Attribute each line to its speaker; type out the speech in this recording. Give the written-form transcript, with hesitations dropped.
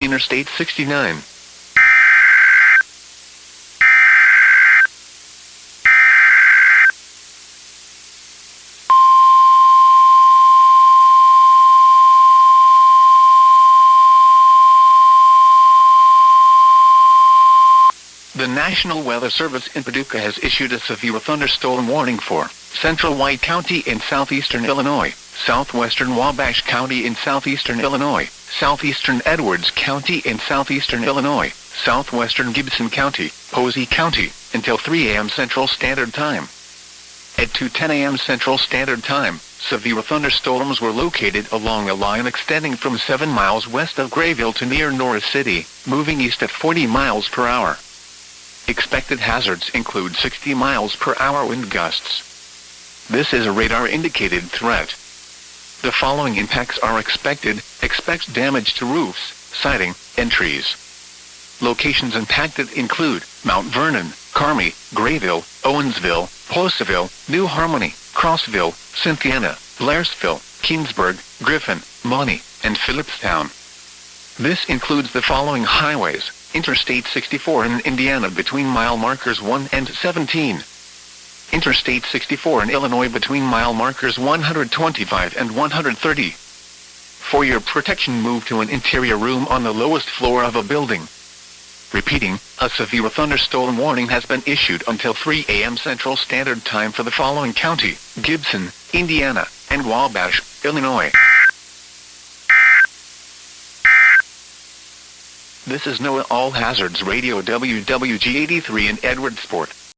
Speaker 1: Interstate 69. The National Weather Service in Paducah has issued a severe thunderstorm warning for central White County in southeastern Illinois, southwestern Wabash County in southeastern Illinois, southeastern Edwards County in southeastern Illinois, southwestern Gibson County, Posey County, until 3 a.m. Central Standard Time. At 2:10 a.m. Central Standard Time, severe thunderstorms were located along a line extending from 7 miles west of Grayville to near Norris City, moving east at 40 miles per hour. Expected hazards include 60 miles per hour wind gusts. This is a radar-indicated threat. The following impacts are expected. Expect damage to roofs, siding, and trees. Locations impacted include Mount Vernon, Carmi, Grayville, Owensville, Poseville, New Harmony, Crossville, Cynthiana, Blairsville, Keensburg, Griffin, Money, and Phillipstown. This includes the following highways: Interstate 64 in Indiana between mile markers 1 and 17. Interstate 64 in Illinois between mile markers 125 and 130. For your protection, move to an interior room on the lowest floor of a building. Repeating, a severe thunderstorm warning has been issued until 3 a.m. Central Standard Time for the following county: Gibson, Indiana, and Wabash, Illinois. This is NOAA All Hazards Radio WWG83 in Edwardsport.